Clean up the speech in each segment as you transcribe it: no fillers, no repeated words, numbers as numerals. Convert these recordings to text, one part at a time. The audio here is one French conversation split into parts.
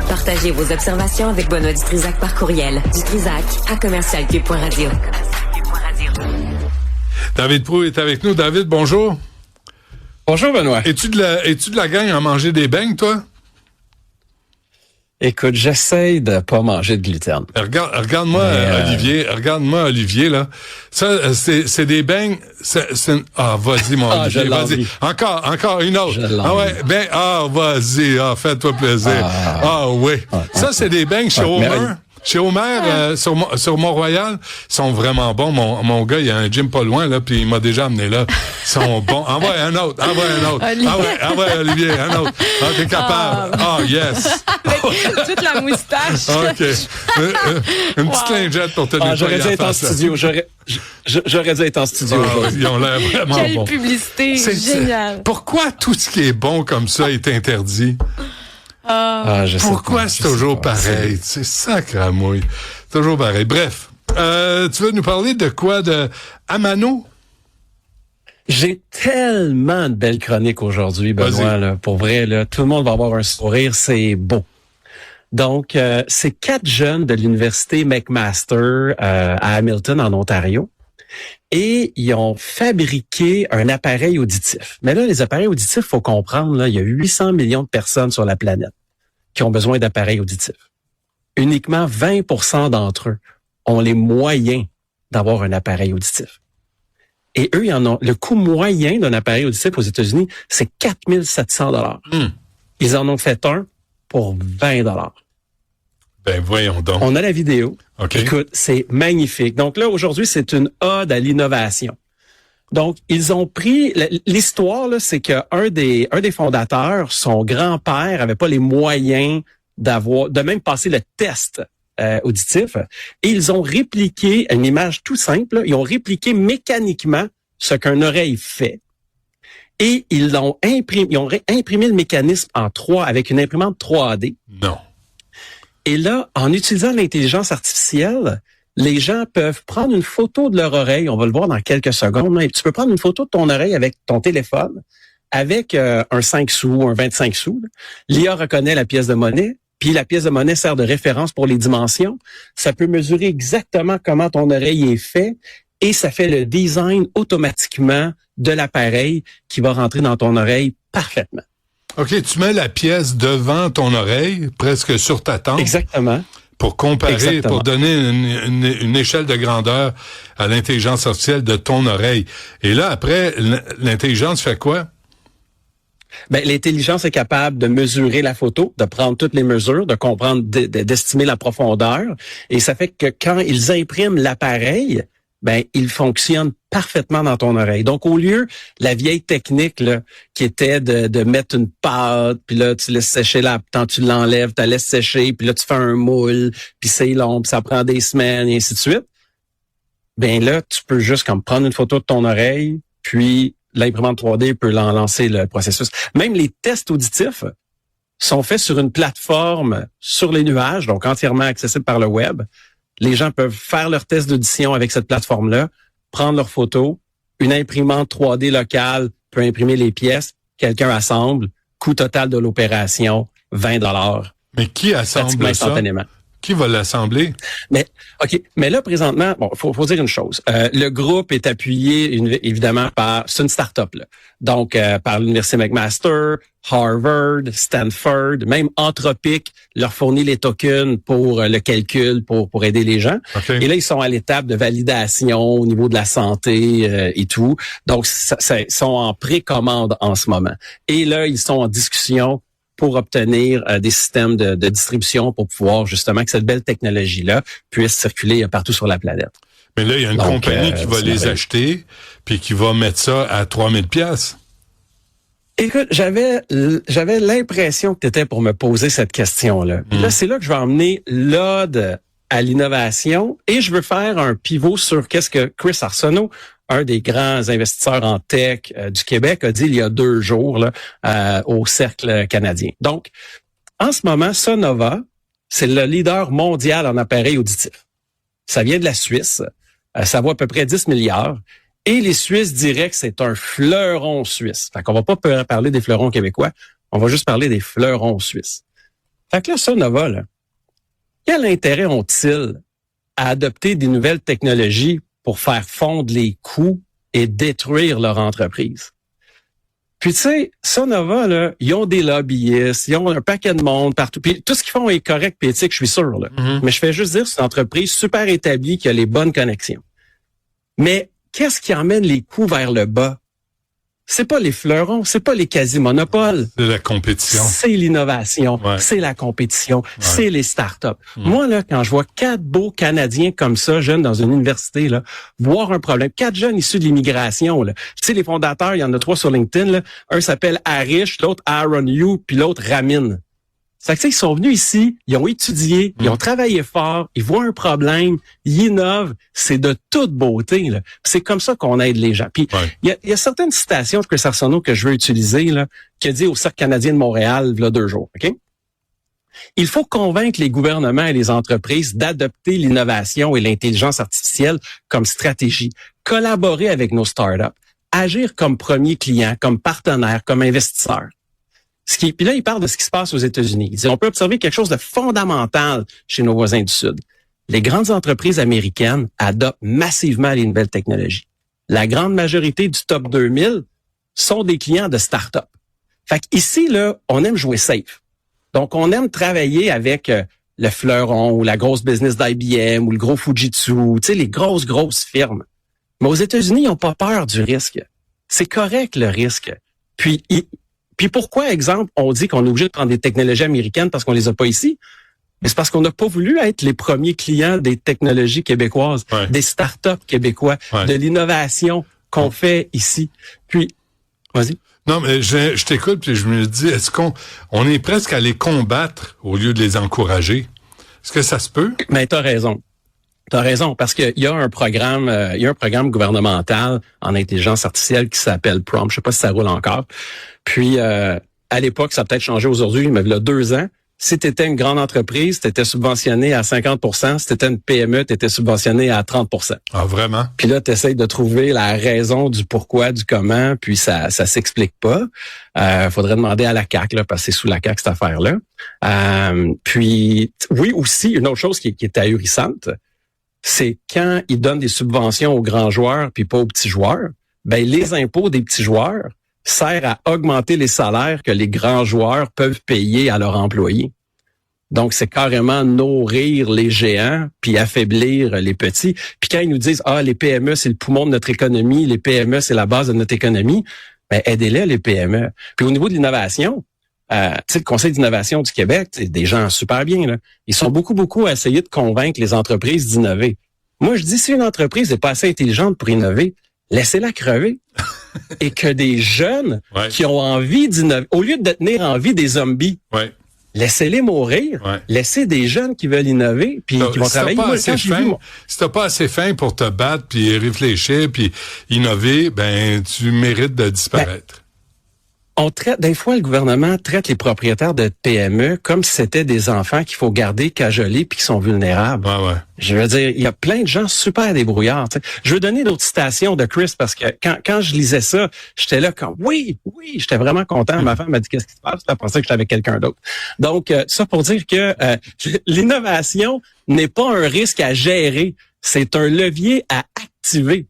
Partagez vos observations avec Benoît Dutrisac par courriel. dutrisac@commercialcube.radio. David Proulx est avec nous. David, bonjour. Bonjour, Benoît. Es-tu de la gang à manger des beignes, toi? Écoute, j'essaye de pas manger de gluten. Regarde-moi, Olivier, là. Ça, c'est des beignes, vas-y, mon Olivier, vas-y. Encore une autre. Vas-y, fais-toi plaisir. Oui. Ça, c'est des beignes chez Homer. Chez Homer, sur Mont-Royal, ils sont vraiment bons. Mon gars, il y a un gym pas loin, là, puis il m'a déjà amené là. Ils sont bons. Envoie un autre. Olivier, un autre. T'es capable. Yes. Avec toute la moustache. OK. Une petite lingette pour te nettoyer. J'aurais dû être en studio. J'aurais dû être en studio. Ils ont l'air vraiment bons. Quelle publicité. Génial. Pourquoi tout ce qui est bon comme ça est interdit? Pourquoi c'est toujours pareil? C'est sacramouille. Toujours pareil. Bref, tu veux nous parler de quoi? De Amano? J'ai tellement de belles chroniques aujourd'hui, Benoît. Là, pour vrai, là, tout le monde va avoir un sourire. C'est beau. Donc, c'est 4 jeunes de l'université McMaster à Hamilton, en Ontario. Et ils ont fabriqué un appareil auditif. Mais là, les appareils auditifs, faut comprendre, là, il y a 800 millions de personnes sur la planète qui ont besoin d'appareils auditifs. Uniquement 20% d'entre eux ont les moyens d'avoir un appareil auditif. Et eux, ils en ont, le coût moyen d'un appareil auditif aux États-Unis, c'est 4 700 $. Ils en ont fait un pour 20 $. Ben voyons donc. On a la vidéo. Okay. Écoute, c'est magnifique. Donc là, aujourd'hui, c'est une ode à l'innovation. Donc, ils ont pris... L'histoire, là, c'est qu'un des fondateurs, son grand-père, avait pas les moyens de même passer le test auditif. Et ils ont répliqué une image tout simple. Là, ils ont répliqué mécaniquement ce qu'une oreille fait. Et ils ont imprimé le mécanisme avec une imprimante 3D. Non. Et là, en utilisant l'intelligence artificielle, les gens peuvent prendre une photo de leur oreille. On va le voir dans quelques secondes. Mais tu peux prendre une photo de ton oreille avec ton téléphone, avec un 5 sous, un 25 sous. L'IA reconnaît la pièce de monnaie, puis la pièce de monnaie sert de référence pour les dimensions. Ça peut mesurer exactement comment ton oreille est faite et ça fait le design automatiquement de l'appareil qui va rentrer dans ton oreille parfaitement. OK, tu mets la pièce devant ton oreille, presque sur ta tempe. Exactement. Pour comparer, Exactement. pour donner une échelle de grandeur à l'intelligence artificielle de ton oreille. Et là, après, l'intelligence fait quoi? Ben, l'intelligence est capable de mesurer la photo, de prendre toutes les mesures, de comprendre, d'estimer la profondeur. Et ça fait que quand ils impriment l'appareil, ben, il fonctionne parfaitement dans ton oreille. Donc, au lieu, la vieille technique, là, qui était de mettre une pâte, puis là, tu laisses sécher tant tu l'enlèves, tu la laisses sécher, puis là, tu fais un moule, puis c'est long, puis ça prend des semaines, et ainsi de suite. Ben là, tu peux juste comme prendre une photo de ton oreille, puis l'imprimante 3D peut lancer le processus. Même les tests auditifs sont faits sur une plateforme sur les nuages, donc entièrement accessible par le web. Les gens peuvent faire leur test d'audition avec cette plateforme-là, prendre leurs photos, une imprimante 3D locale peut imprimer les pièces, quelqu'un assemble, coût total de l'opération, 20 $. Mais qui assemble ça? Instantanément. Qui va l'assembler? Mais là, présentement, faut dire une chose. Le groupe est appuyé, évidemment, c'est une start-up, là. Donc, par l'Université McMaster, Harvard, Stanford, même Anthropic leur fournit les tokens pour le calcul, pour aider les gens. Okay. Et là, ils sont à l'étape de validation au niveau de la santé et tout. Donc, ils sont en précommande en ce moment. Et là, ils sont en discussion pour obtenir des systèmes de distribution pour pouvoir justement que cette belle technologie-là puisse circuler partout sur la planète. Mais là, il y a une compagnie qui va les acheter puis qui va mettre ça à 3000 $. Écoute, j'avais l'impression que tu étais pour me poser cette question-là. Là, c'est là que je vais emmener l'ode à l'innovation et je veux faire un pivot sur qu'est-ce que Chris Arsenault, un des grands investisseurs en tech du Québec, a dit il y a 2 jours là, au Cercle canadien. Donc, en ce moment, Sonova, c'est le leader mondial en appareils auditifs. Ça vient de la Suisse. Ça vaut à peu près 10 milliards. Et les Suisses diraient que c'est un fleuron suisse. Fait qu'on va pas parler des fleurons québécois. On va juste parler des fleurons suisses. Fait que là, Sonova, là, quel intérêt ont-ils à adopter des nouvelles technologies pour faire fondre les coûts et détruire leur entreprise? Puis tu sais, Sonova, là, ils ont des lobbyistes, ils ont un paquet de monde partout. Puis tout ce qu'ils font est correct et éthique, je suis sûr. Là. Mais je fais juste dire, c'est une entreprise super établie qui a les bonnes connexions. Mais qu'est-ce qui emmène les coûts vers le bas? C'est pas les fleurons, c'est pas les quasi-monopoles. C'est la compétition. C'est l'innovation, c'est la compétition, c'est les startups. Moi, là, quand je vois 4 beaux Canadiens comme ça, jeunes dans une université, là, voir un problème, 4 jeunes issus de l'immigration, là. Tu sais, les fondateurs, il y en a 3 sur LinkedIn, là. Un s'appelle Harish, l'autre Aaron Yu, puis l'autre Ramin. C'est que, tu sais, ils sont venus ici, ils ont étudié, ils ont travaillé fort, ils voient un problème, ils innovent. C'est de toute beauté, là. Puis c'est comme ça qu'on aide les gens. Puis il y a certaines citations de Chris Arsenault que je veux utiliser, là, qui a dit au Cercle canadien de Montréal, là, 2 jours, OK? Il faut convaincre les gouvernements et les entreprises d'adopter l'innovation et l'intelligence artificielle comme stratégie, collaborer avec nos startups, agir comme premier client, comme partenaire, comme investisseur. Puis là, il parle de ce qui se passe aux États-Unis. Il dit, on peut observer quelque chose de fondamental chez nos voisins du Sud. Les grandes entreprises américaines adoptent massivement les nouvelles technologies. La grande majorité du top 2000 sont des clients de start-up. Fait qu'ici, là, on aime jouer safe. Donc, on aime travailler avec le Fleuron ou la grosse business d'IBM ou le gros Fujitsu, tu sais, les grosses firmes. Mais aux États-Unis, ils n'ont pas peur du risque. C'est correct, le risque. Puis pourquoi, exemple, on dit qu'on est obligé de prendre des technologies américaines parce qu'on les a pas ici? Mais c'est parce qu'on n'a pas voulu être les premiers clients des technologies québécoises, des startups québécois, de l'innovation qu'on fait ici. Puis, vas-y. Non, mais je t'écoute puis je me dis, est-ce qu'on est presque à les combattre au lieu de les encourager? Est-ce que ça se peut? Mais t'as raison. T'as raison, parce qu'il y a un programme, gouvernemental en intelligence artificielle qui s'appelle PROM. Je sais pas si ça roule encore. Puis, à l'époque, ça a peut-être changé aujourd'hui, mais il y a 2 ans, si tu étais une grande entreprise, tu étais subventionné à 50%. Si tu étais une PME, tu étais subventionné à 30%. Ah, vraiment? Puis là, tu essaies de trouver la raison du pourquoi, du comment, puis ça s'explique pas. Faudrait demander à la CAQ, là, parce que c'est sous la CAQ, cette affaire-là. Puis, oui, aussi, une autre chose qui est ahurissante, c'est quand ils donnent des subventions aux grands joueurs puis pas aux petits joueurs, ben les impôts des petits joueurs servent à augmenter les salaires que les grands joueurs peuvent payer à leurs employés. Donc, c'est carrément nourrir les géants puis affaiblir les petits. Puis quand ils nous disent, les PME, c'est le poumon de notre économie, les PME, c'est la base de notre économie, ben aidez-les, les PME. Puis au niveau de l'innovation, tu sais, le Conseil d'innovation du Québec, c'est des gens super bien, là. Ils sont beaucoup à essayer de convaincre les entreprises d'innover. Moi, je dis, si une entreprise n'est pas assez intelligente pour innover, laissez-la crever. Et que des jeunes qui ont envie d'innover, au lieu de tenir en vie des zombies, laissez-les mourir. Laissez des jeunes qui veulent innover, puis qui vont travailler. Si t'as pas assez faim pour te battre, puis réfléchir, puis innover, ben tu mérites de disparaître. Des fois, le gouvernement traite les propriétaires de PME comme si c'était des enfants qu'il faut garder cajolés puis qui sont vulnérables. Je veux dire, il y a plein de gens super débrouillards. T'sais. Je veux donner d'autres citations de Chris parce que quand je lisais ça, j'étais là comme oui, j'étais vraiment content. Ma femme m'a dit qu'est-ce qui se passe? Elle pensait que j'étais avec quelqu'un d'autre. Donc, ça pour dire que l'innovation n'est pas un risque à gérer, c'est un levier à activer.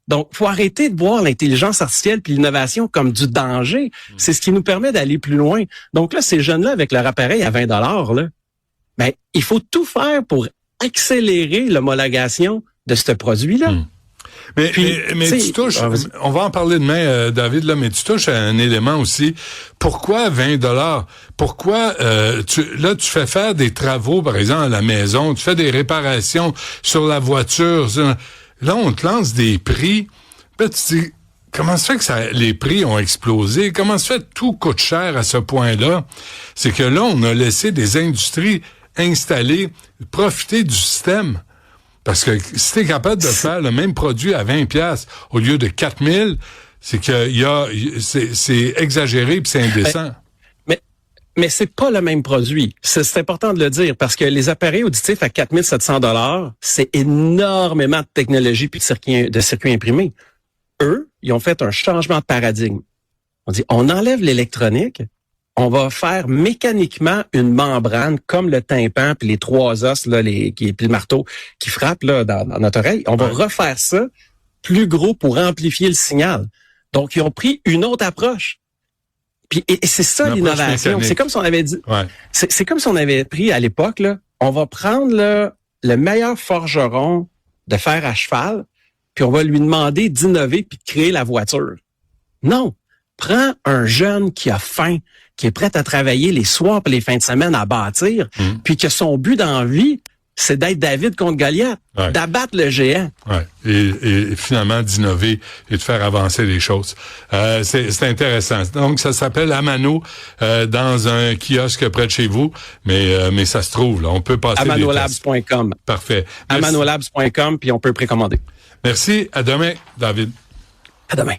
Donc, faut arrêter de voir l'intelligence artificielle puis l'innovation comme du danger. C'est ce qui nous permet d'aller plus loin. Donc là, ces jeunes-là, avec leur appareil à 20 $, là, ben, il faut tout faire pour accélérer l'homologation de ce produit-là. Mais tu touches, on va en parler demain, David, là, mais tu touches à un élément aussi. Pourquoi 20 $? Pourquoi tu fais faire des travaux, par exemple, à la maison, tu fais des réparations sur la voiture. Là, on te lance des prix. Là, tu te dis, comment se fait que les prix ont explosé? Comment se fait que tout coûte cher à ce point-là? C'est que là, on a laissé des industries installées profiter du système. Parce que si t'es capable de faire le même produit à 20 $ au lieu de 4 000, c'est que c'est exagéré puis c'est indécent. Mais c'est pas le même produit. C'est important de le dire parce que les appareils auditifs à 4 700 $, c'est énormément de technologie puis de circuits imprimés. Eux, ils ont fait un changement de paradigme. On dit, on enlève l'électronique on va faire mécaniquement une membrane comme le tympan puis les 3 os là, puis le marteau qui frappe là dans notre oreille. On va refaire ça plus gros pour amplifier le signal. Donc ils ont pris une autre approche. Puis et c'est ça l'innovation. C'est comme si on avait dit. Ouais. C'est comme si on avait pris à l'époque là. On va prendre là, le meilleur forgeron de fer à cheval, puis on va lui demander d'innover puis de créer la voiture. Non. Prends un jeune qui a faim, qui est prêt à travailler les soirs et les fins de semaine à bâtir, puis que son but dans la vie, c'est d'être David contre Goliath, d'abattre le géant. Ouais. Et finalement d'innover et de faire avancer les choses. C'est intéressant. Donc ça s'appelle Amano dans un kiosque près de chez vous, mais ça se trouve là, on peut passer amanolabs.com. Parfait. Amanolabs.com puis on peut précommander. Merci, à demain David. À demain.